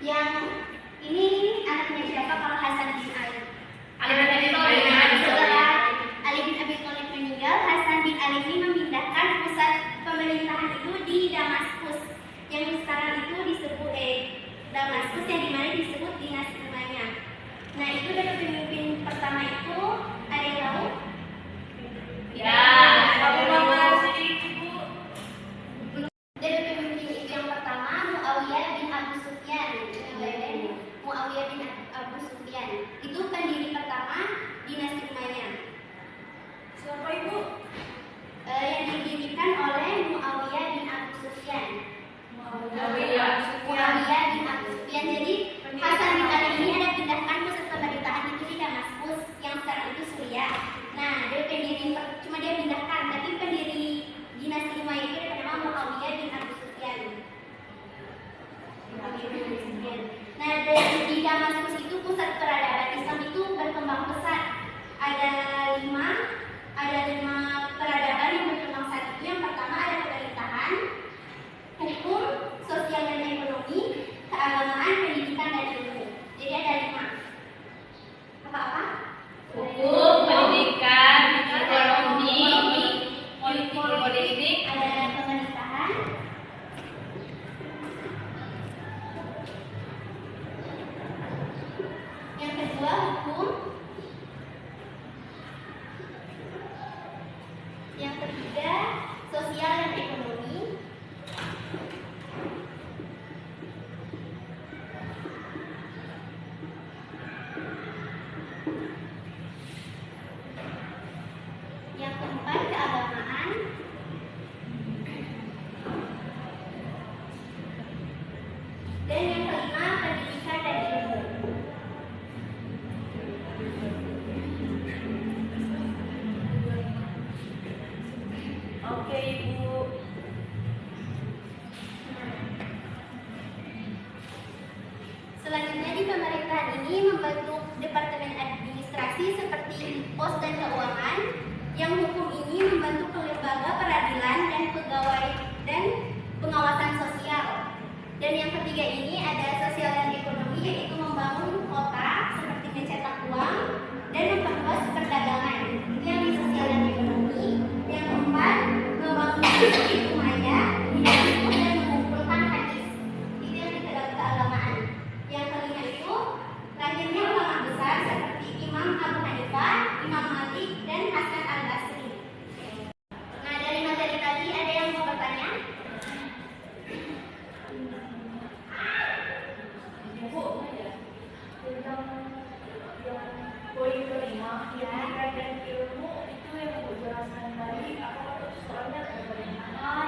Yang ini anaknya siapa kalau Hasan bin Ali? Setelah Ali bin Abi Thalib meninggal, Hasan bin Ali ini memindahkan pusat pemerintahan itu di Damaskus, yang sekarang itu disebut Damaskus, yang dimana disebut dinasti Umayyah. Nah, itu dari pemimpin pertama itu ada yang tahu? ya, Dari pemimpin itu yang pertama Muawiyah bin Abu Sufyan. Muawiyah bin Abu Sufyan itu pendiri pertama dinasti Umayyah. siapa Ibu? Yang didirikan oleh Muawiyah bin Abu Sufyan. Muawiyah bin Abu Sufyan. Jadi Hasan bin Ali ini ada pindahkan pusat pemerintahan itu di Damaskus, yang sekarang itu Suriah. Nah, dia pendiri, cuma dia pindahkan, tapi pendiri dinasti Umayyah itu bernama Muawiyah bin Abu Sufyan. Nah, di Damaskus itu pusat peradaban Islam itu berkembang pesat. Ada lima peradaban yang berkembang saat itu. Yang pertama ada pemerintahan, hukum, sosial dan ekonomi, keagamaan, pendidikan dan ilmu. Jadi ada 5. Apa-apa? Hukum, pendidikan, ekonomi, politik, ada pemerintahan, yang kedua hukum, yang ketiga sosial dan ekonomi, yang keempat keagamaan, dan yang kelima pendidikan dan ilmu. Oke Ibu. Selanjutnya di pemerintahan ini membentuk departemen administrasi seperti pos dan keuangan. Yang hukum ini membentuk lembaga peradilan dan pegawai dan pengawasan sosial. Dan yang ketiga ini ada sosial dan ekonomi, yaitu membangun kota seperti mencetak uang dan memperluas perdagangan. Itu yang di sosial dan ekonomi. Yang keempat membangun masjid Umayyah dan mengumpulkan hadis. Itu yang di keagamaan. Yang kelima itu lahirnya ulama besar seperti Imam Abu Hanifah, Imam Malik, dan Hasan al-Basri. Nah, dari materi tadi ada yang mau bertanya? Ibu, tentang yang poin kelima, pendidikan dan ilmu itu yang Ibu jelaskan tadi, apa soalnya ada bagaimana?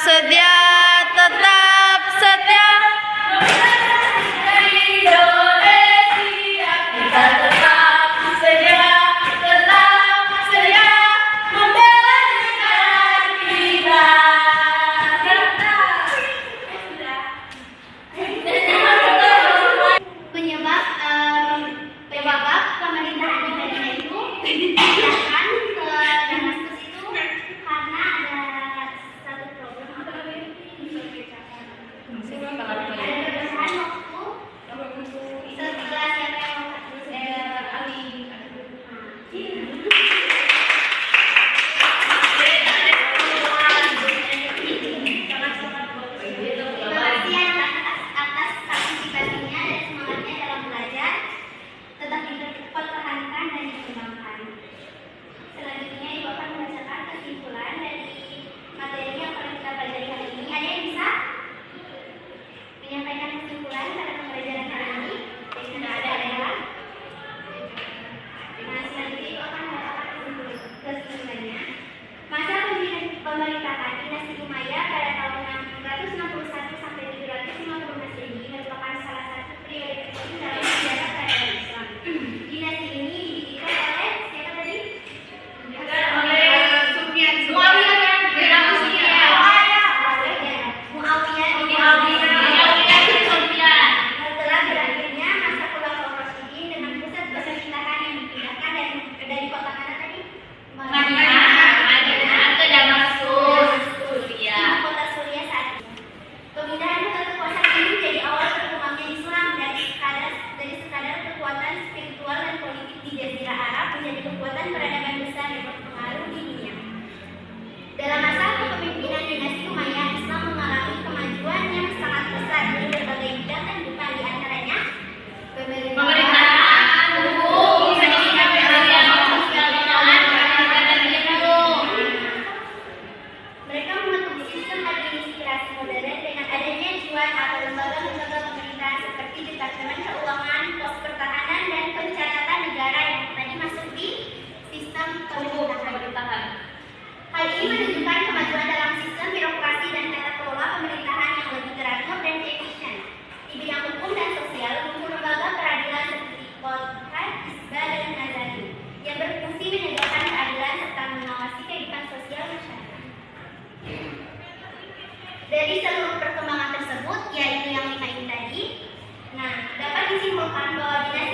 setia, tetap setia. Indonesia, kita tetap setia, membela negara kita. Penyebab pemerintahan Indonesia itu dipindahkan ke Damaskus itu karena ada satu problem ada perpecahan waktu setelah siapa yang atas partisipasinya dan semangatnya dalam belajar tetap dipertahankan dan dikembangkan. Selanjutnya Ibu akan membacakan kesimpulan dari materi yang akan kita pelajari hari ini. Ada yang bisa menyampaikan kesimpulan pada pembelajaran hari ini? Tidak ada ya. Nah, selanjutnya Ibu akan membacakan kesimpulannya. Masa pemerintahan dinasti Umayyah pada tahun 661 sampai 750 Masehi merupakan salah satu periode penting dalam sejarah peradaban Islam. Dinasti ini didirikan oleh siapa tadi? Setelah berakhirnya masa Khulafaur Rasyidin dengan pusat pemerintahan yang dipindahkan dari kota mana tadi? Kota Suriah saat ini. Pemindahan pusat kekuasaan ini menjadi awal berkembangnya Islam dari sekadar kekuatan spiritual dan politik di Jazirah Arab menjadi kekuatan peradaban besar yang berpengaruh di dunia. Dalam masa kepemimpinan dinasti Umayyah, Islam mengalami kemajuan yang sangat besar di berbagai bidang kehidupan, di antaranya pemerintahan, hukum, pendidikan, sosial, mereka membentuk sistem administrasi modern dengan adanya jiwa atau lembaga-lembaga pemerintahan seperti Departemen Keuangan, Pos Pertahanan, dan Pencatatan Negara yang tadi masuk di sistem pemerintahan. Hal ini menunjukkan kemajuan dalam sistem birokrasi dan tata kelola pemerintahan yang lebih teratur dan efisien. Di bidang hukum dan sosial, muncul lembaga peradilan seperti Polhad, Isba, dan Nazari yang berfungsi menegakkan keadilan serta mengawasi kehidupan sosial masyarakat. Dari seluruh perkembangan tersebut, yaitu yang 5 ini tadi, dapat disimpulkan bahwa dinasti